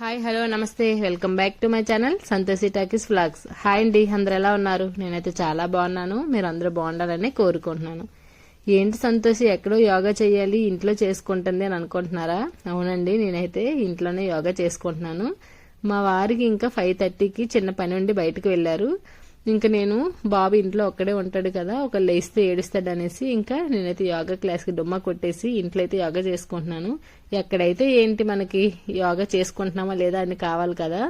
Hi hello నమస్తే welcome back to my channel Santoshi talkies vlogs. Hi అండి, అందరు ఎలా ఉన్నారు? నేనైతే చాలా బాగున్నాను. మీరు అందరూ బాగుండాలని కోరుకుంటున్నాను. ఏంటి సంతోషి ఎక్కడో యోగా చేయాలి ఇంట్లో చేసుకుంటుంది అని అనుకుంటున్నారా? అవునండి, నేనైతే ఇంట్లోనే యోగా చేసుకుంటున్నాను. మా వారికి ఇంకా 5:30కి చిన్న పని ఉండి బయటకు వెళ్ళారు. ఇంకా నేను బాబు ఇంట్లో ఒక్కడే ఉంటాడు కదా, ఒక లేస్తే ఏడుస్తాడు అనేసి ఇంకా నేనైతే యోగా క్లాస్కి డుమ్మా కొట్టేసి ఇంట్లో అయితే యోగా చేసుకుంటున్నాను. ఎక్కడైతే ఏంటి మనకి యోగా చేసుకుంటున్నామా లేదా అని కావాలి కదా.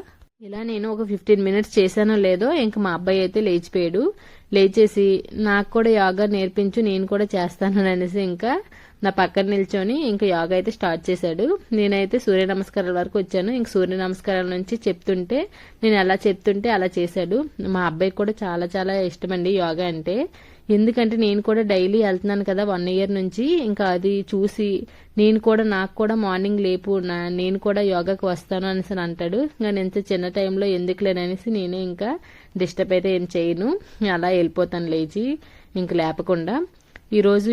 ఇలా నేను ఒక 15 మినిట్స్ చేశానో లేదో ఇంకా మా అబ్బాయి అయితే లేచిపోయాడు. లేచేసి నాకు కూడా యోగా నేర్పించు, నేను కూడా చేస్తాను అనేసి ఇంకా నా పక్కన నిల్చొని ఇంకా యోగా అయితే స్టార్ట్ చేశాడు. నేనైతే సూర్య నమస్కారాల వరకు వచ్చాను. ఇంక సూర్య నమస్కారాల నుంచి చెప్తుంటే నేను ఎలా చెప్తుంటే అలా చేశాడు. మా అబ్బాయికి కూడా చాలా చాలా ఇష్టమండి యోగా అంటే. ఎందుకంటే నేను కూడా డైలీ వెళ్తున్నాను కదా 1 ఇయర్ నుంచి. ఇంకా అది చూసి నాకు కూడా మార్నింగ్ లేపు, నేను కూడా యోగాకి వస్తాను అనేసి అంటాడు. ఇంకా నేను చిన్న టైంలో ఎందుకులేననేసి నేనే ఇంకా డిస్టర్బ్ అయితే ఏం చేయను, అలా వెళ్ళిపోతాను లేచి ఇంక లేపకుండా. ఈరోజు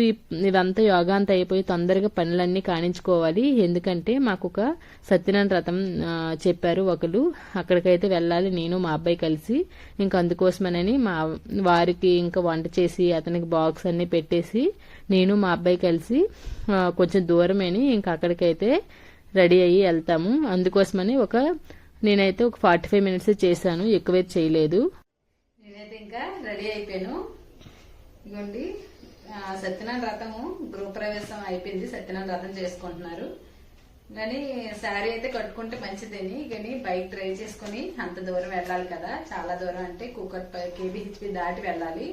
ఇదంతా యోగా అంతా అయిపోయి తొందరగా పనులన్నీ కానించుకోవాలి. ఎందుకంటే మాకు ఒక సత్యనారాయణ వ్రతం చెప్పారు ఒకరు, అక్కడికైతే వెళ్ళాలి నేను మా అబ్బాయి కలిసి. ఇంకా అందుకోసమనని మా వారికి ఇంకా వంట చేసి అతనికి బాక్స్ అన్ని పెట్టేసి నేను మా అబ్బాయి కలిసి కొంచెం దూరమని ఇంకా అక్కడికైతే రెడీ అయ్యి వెళ్తాము. అందుకోసమని నేనైతే ఒక 45 మినిట్స్ చేశాను, ఎక్కువైతే చేయలేదు. నేనైతే ఇంకా రెడీ అయిపోయాను. ఇదిగోండి సత్యనారాయణ వ్రతము గృహప్రవేశం అయిపోయింది, సత్యనారాయణ వ్రతం చేసుకుంటున్నారు. కానీ శారీ అయితే కట్టుకుంటే మంచిదని కానీ బైక్ డ్రైవ్ చేసుకుని అంత దూరం వెళ్ళాలి కదా, చాలా దూరం అంటే KBHP దాటి వెళ్ళాలి.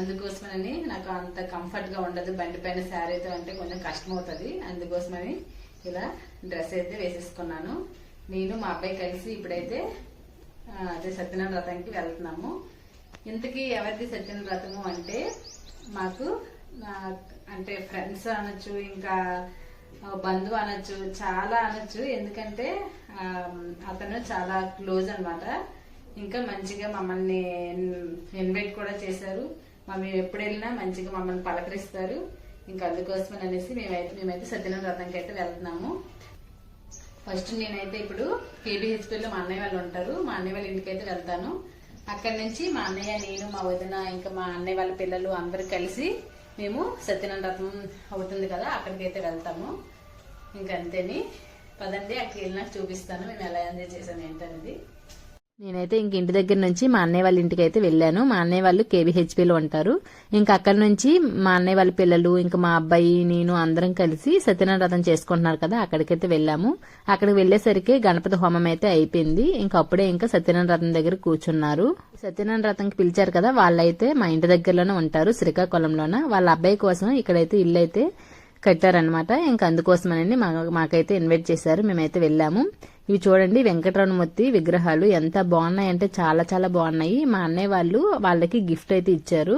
అందుకోసమని నాకు అంత కంఫర్ట్ గా ఉండదు బండి పైన శారీతో, అంటే కొంచెం కష్టం అవుతుంది. అందుకోసమని ఇలా డ్రెస్ అయితే వేసేసుకున్నాను. నేను మా అబ్బాయి కలిసి ఇప్పుడైతే అదే సత్యనారాయణ వ్రతానికి వెళ్తున్నాము. ఇంతకీ ఎవరిది సత్యనారాయణ వ్రతము అంటే మాకు అంటే ఫ్రెండ్స్ అనొచ్చు, ఇంకా బంధువు అనొచ్చు, చాలా అనొచ్చు. ఎందుకంటే అతను చాలా క్లోజ్ అనమాట. ఇంకా మంచిగా మమ్మల్ని ఇన్వైట్ కూడా చేశారు. మేము ఎప్పుడు వెళ్ళినా మంచిగా మమ్మల్ని పలకరిస్తారు. ఇంకా అందుకోసం అనేసి మేమైతే సత్యనారాయణ వ్రతంకి అయితే వెళ్తున్నాము. ఫస్ట్ నేనైతే ఇప్పుడు KBHPలో మా అన్నయ్య వాళ్ళు ఉంటారు, మా అన్నయ్య వాళ్ళ ఇంటికి అయితే వెళ్తాను. అక్కడి నుంచి మా అన్నయ్య, నేను, మా వదిన, ఇంకా మా అన్నయ్య వాళ్ళ పిల్లలు అందరూ కలిసి మేము సత్యనారాయణ వ్రతం అవుతుంది కదా అక్కడికైతే వెళ్తాము. ఇంకంతేని పదండి, అక్కడికి వెళ్ళినాక చూపిస్తాను మేము ఎలా ఎంజాయ్ చేసాను ఏంటనేది. నేనైతే ఇంక ఇంటి దగ్గర నుంచి మా అన్నయ్య వాళ్ళ ఇంటికి అయితే వెళ్ళాను. మా అన్నయ్య వాళ్ళు KBHPలో ఉంటారు. ఇంకా అక్కడి నుంచి మా అన్నయ్య వాళ్ళ పిల్లలు, ఇంకా మా అబ్బాయి, నేను అందరం కలిసి సత్యనారాయణ వ్రతం చేసుకుంటున్నారు కదా అక్కడికైతే వెళ్ళాము. అక్కడికి వెళ్లేసరికి గణపతి హోమం అయితే అయిపోయింది. ఇంకా అప్పుడే ఇంకా సత్యనారాయణ వ్రతం దగ్గర కూర్చున్నారు. సత్యనారాయణ వ్రతంకి పిలిచారు కదా, వాళ్ళైతే మా ఇంటి దగ్గరలోనే ఉంటారు, శ్రీకాకుళంలోన. వాళ్ళ అబ్బాయి కోసం ఇక్కడైతే ఇల్లు అయితే కట్టారనమాట. ఇంకా అందుకోసమని మాకైతే ఇన్వైట్ చేశారు, మేమైతే వెళ్ళాము. ఇవి చూడండి వెంకటరమణమూర్తి విగ్రహాలు ఎంత బాగున్నాయి అంటే చాలా చాలా బాగున్నాయి. మా అన్నయ్య వాళ్ళకి గిఫ్ట్ అయితే ఇచ్చారు.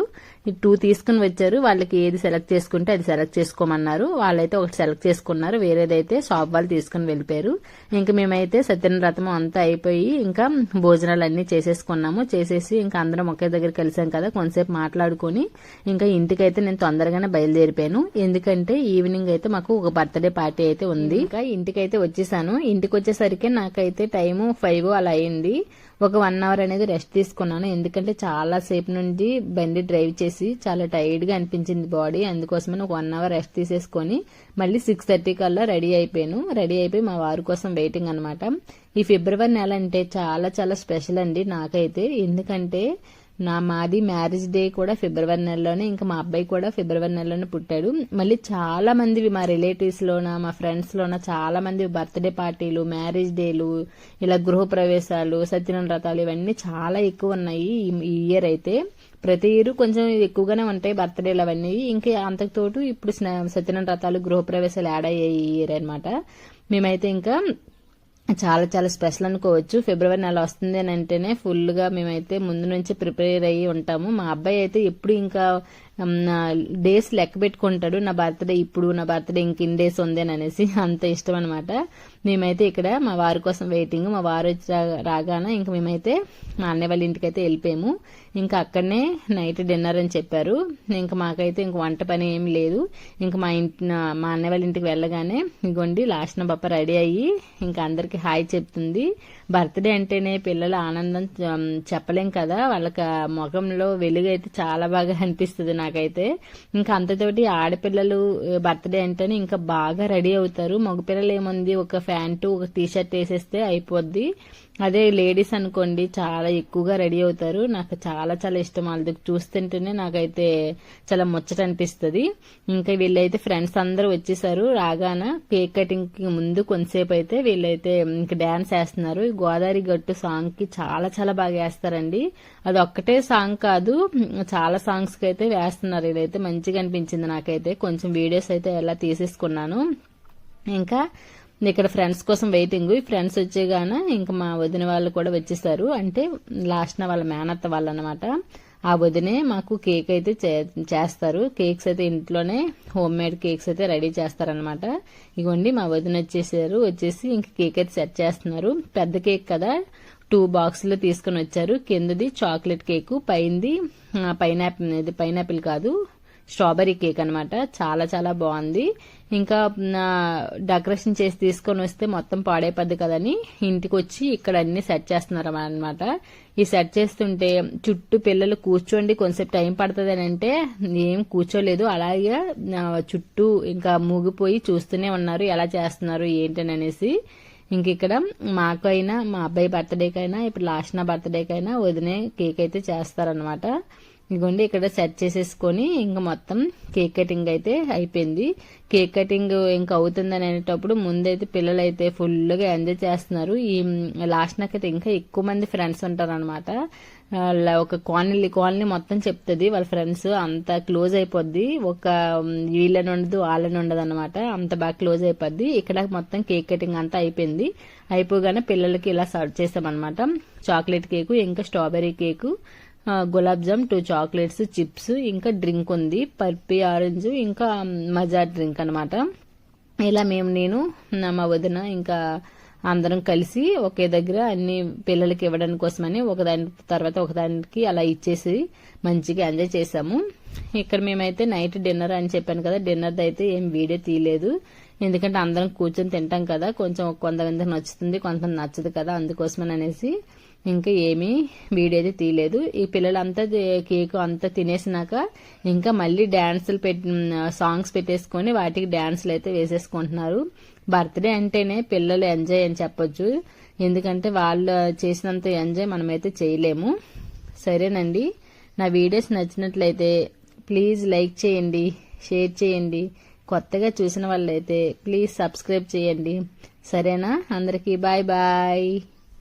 2 తీసుకుని వచ్చారు. వాళ్ళకి ఏది సెలెక్ట్ చేసుకుంటే అది సెలెక్ట్ చేసుకోమన్నారు. వాళ్ళైతే ఒకటి సెలెక్ట్ చేసుకున్నారు, వేరేదైతే షాప్ వాళ్ళు తీసుకుని వెళ్ళిపోయారు. ఇంకా మేమైతే సత్యనారాయణ వ్రతం అంతా అయిపోయి ఇంకా భోజనాలు అన్ని చేసేసుకున్నాము. చేసేసి ఇంకా అందరం ఒకే దగ్గర కలిసాం కదా, కొంతసేపు మాట్లాడుకుని ఇంకా ఇంటికైతే నేను తొందరగానే బయలుదేరిపోయాను. ఎందుకంటే ఈవినింగ్ అయితే మాకు ఒక బర్త్డే పార్టీ అయితే ఉంది. ఇంకా ఇంటికైతే వచ్చేసాను. ఇంటికి వచ్చేసరికి నాకైతే టైము 5 అలా అయింది. ఒక 1 అవర్ అనేది రెస్ట్ తీసుకున్నాను. ఎందుకంటే చాలా సేపు నుండి బండి డ్రైవ్ చేసి చాలా టైర్డ్ గా అనిపించింది బాడీ. అందుకోసమని ఒక 1 అవర్ రెస్ట్ తీసేసుకొని మళ్ళీ 6:30 కల్లా రెడీ అయిపోయాను. రెడీ అయిపోయి మా వారి కోసం వెయిటింగ్ అనమాట. ఈ ఫిబ్రవరి నెల అంటే చాలా చాలా స్పెషల్ అండి నాకైతే. ఎందుకంటే మాది మ్యారేజ్ డే కూడా ఫిబ్రవరి నెలలోనే, ఇంకా మా అబ్బాయి కూడా ఫిబ్రవరి నెలలోనే పుట్టాడు. మళ్ళీ చాలా మంది మా రిలేటివ్స్ లోన, మా ఫ్రెండ్స్ లోన చాలా మంది బర్త్డే పార్టీలు, మ్యారేజ్ డేలు, ఇలా గృహప్రవేశాలు, సత్యనారాయణ వ్రతాలు ఇవన్నీ చాలా ఎక్కువ ఉన్నాయి ఈ ఇయర్ అయితే. ప్రతి ఇయర్ కొంచెం ఎక్కువగానే ఉంటాయి బర్త్డేలు అవన్నీ. ఇంకా అంతకుతోటి ఇప్పుడు సత్యనారాయణ వ్రతాలు, గృహప్రవేశాలు యాడ్ అయ్యాయి ఈ ఇయర్ అనమాట. మేమైతే ఇంకా చాలా చాలా స్పెషల్ అనుకోవచ్చు. ఫిబ్రవరి నెల వస్తుంది అని అంటేనే ఫుల్ గా మేమైతే ముందు నుంచి ప్రిపేర్ అయ్యి ఉంటాము. మా అబ్బాయి అయితే ఎప్పుడు ఇంకా డేస్ లెక్క పెట్టుకుంటాడు. నా బర్త్డే ఇప్పుడు, నా బర్త్డే ఇంకిన్ డేస్ ఉంది అని అనేసి అంత ఇష్టం అనమాట. మేమైతే ఇక్కడ మా వారి కోసం వెయిటింగ్. మా వారు వచ్చి రాగానే ఇంక మేమైతే మా అన్నయ్య వాళ్ళ ఇంటికి అయితే వెళ్ళిపోయాము. ఇంకా అక్కడనే నైట్ డిన్నర్ అని చెప్పారు. ఇంకా మాకైతే ఇంక వంట పని ఏం లేదు. ఇంకా మా అన్నయ్య వాళ్ళ ఇంటికి వెళ్ళగానే ఇగోండి లాస్ట్ పాప రెడీ అయ్యి ఇంకా అందరికి హాయ్ చెప్తుంది. బర్త్డే అంటేనే పిల్లల ఆనందం చెప్పలేం కదా, వాళ్ళకి ముఖంలో వెలుగు అయితే చాలా బాగా అనిపిస్తుంది నాకైతే. ఇంకా అంతతోటి ఆడపిల్లలు బర్త్డే అంటేనే ఇంకా బాగా రెడీ అవుతారు. మగపిల్లలు ఏముంది, ఒక ప్యాంటు ఒక టీ షర్ట్ వేసేస్తే అయిపోద్ది. అదే లేడీస్ అనుకోండి చాలా ఎక్కువగా రెడీ అవుతారు. నాకు చాలా చాలా ఇష్టం. వాళ్ళది చూస్తుంటేనే నాకైతే చాలా ముచ్చట అనిపిస్తుంది. ఇంకా వీళ్ళైతే ఫ్రెండ్స్ అందరూ వచ్చేసారు. రాగాన కేక్ కటింగ్ కి ముందు కొంతసేపు అయితే వీళ్ళైతే ఇంకా డాన్స్ వేస్తున్నారు. గోదావరి గట్టు సాంగ్ కి చాలా చాలా బాగా వేస్తారండి. అది ఒక్కటే సాంగ్ కాదు, చాలా సాంగ్స్ కి అయితే వేస్తున్నారు. ఇదైతే మంచిగా అనిపించింది నాకైతే. కొంచెం వీడియోస్ అయితే ఎలా తీసేసుకున్నాను. ఇంకా ఇక్కడ ఫ్రెండ్స్ కోసం వెయిటింగ్. ఈ ఫ్రెండ్స్ వచ్చేగాన ఇంకా మా వదిన వాళ్ళు కూడా వచ్చేసారు. అంటే లాస్ట్ వాళ్ళ మేనత్త వాళ్ళు అనమాట. ఆ వదినే మాకు కేక్ అయితే చేస్తారు. కేక్స్ అయితే ఇంట్లోనే హోమ్ మేడ్ కేక్స్ అయితే రెడీ చేస్తారనమాట. ఇగోండి మా వదిన వచ్చేసారు. వచ్చేసి ఇంక కేక్ అయితే సెట్ చేస్తున్నారు. పెద్ద కేక్ కదా, 2 బాక్సులు తీసుకుని వచ్చారు. కిందది చాక్లెట్ కేకు, పైనది పైనాపిల్ కాదు స్ట్రాబెరీ కేక్ అనమాట. చాలా చాలా బాగుంది. ఇంకా డెకరేషన్ చేసి తీసుకొని వస్తే మొత్తం పాడైపోద్ది కదని ఇంటికి వచ్చి ఇక్కడ అన్ని సెట్ చేస్తున్నారు అనమాట. ఈ సెట్ చేస్తుంటే చుట్టూ పిల్లలు కూర్చోండి కొంచెంసేపు టైం పడుతుంది అని అంటే ఏం కూర్చోలేదు. అలాగే చుట్టూ ఇంకా మూగిపోయి చూస్తూనే ఉన్నారు ఎలా చేస్తున్నారు ఏంటని అనేసి. ఇంక ఇక్కడ మాకైనా మా అబ్బాయి బర్త్డేకైనా ఇప్పుడు లాస్ట్ నా బర్త్డేకైనా వదినే కేక్ అయితే చేస్తారనమాట. ఇదిగోండి ఇక్కడ సెట్ చేసేసుకొని ఇంకా మొత్తం కేక్ కటింగ్ అయితే అయిపోయింది. కేక్ కటింగ్ ఇంకా అవుతుందని అనేటప్పుడు ముందైతే పిల్లలు అయితే ఫుల్గా ఎంజాయ్ చేస్తున్నారు. ఈ లాస్ట్ నాకైతే ఇంకా ఎక్కువ మంది ఫ్రెండ్స్ ఉంటారు అనమాట. ఒక కాలనీ మొత్తం చెప్తుంది వాళ్ళ ఫ్రెండ్స్, అంత క్లోజ్ అయిపోద్ది. ఒక వీళ్ళని ఉండదు వాళ్ళని ఉండదు అనమాట, అంత బాగా క్లోజ్ అయిపోద్ది. ఇక్కడ మొత్తం కేక్ కటింగ్ అంతా అయిపోయింది. అయిపోగానే పిల్లలకి ఇలా సర్వ్ చేసామన్నమాట. చాక్లెట్ కేకు, ఇంకా strawberry cake, gulab jam, 2 chocolates, chips, ఇంకా డ్రింక్ ఉంది పర్పీ ఆరెంజ్, ఇంకా మజా డ్రింక్ అనమాట. ఇలా నేను మా వదిన ఇంకా అందరం కలిసి ఒకే దగ్గర అన్ని పిల్లలకి ఇవ్వడానికి కోసమని ఒకదాని తర్వాత ఒకదానికి అలా ఇచ్చేసి మంచిగా ఎంజాయ్ చేసాము. ఇక్కడ మేమైతే నైట్ డిన్నర్ అని చెప్పాను కదా, డిన్నర్ అయితే ఏం వీడియో తీయలేదు. ఎందుకంటే అందరం కూర్చొని తింటాం కదా, కొంచెం కొంతమందికి నచ్చుతుంది కొంతమంది నచ్చదు కదా, అందుకోసమని అనేసి ఇంకా ఏమీ వీడియో అయితే తీయలేదు. ఈ పిల్లలంతా కేక్ అంతా తినేసినాక ఇంకా మళ్ళీ డాన్సులు సాంగ్స్ పెట్టేసుకొని వాటికి డాన్సులు అయితే వేసేసుకుంటున్నారు. బర్త్డే అంటేనే పిల్లలు ఎంజాయ్ అని చెప్పొచ్చు. ఎందుకంటే వాళ్ళు చేసినంత ఎంజాయ్ మనమైతే చేయలేము. సరేనండి, నా వీడియోస్ నచ్చినట్లయితే ప్లీజ్ లైక్ చేయండి, షేర్ చేయండి. కొత్తగా చూసిన వాళ్ళైతే ప్లీజ్ సబ్స్క్రైబ్ చేయండి. సరేనా? అందరికీ బాయ్ బాయ్.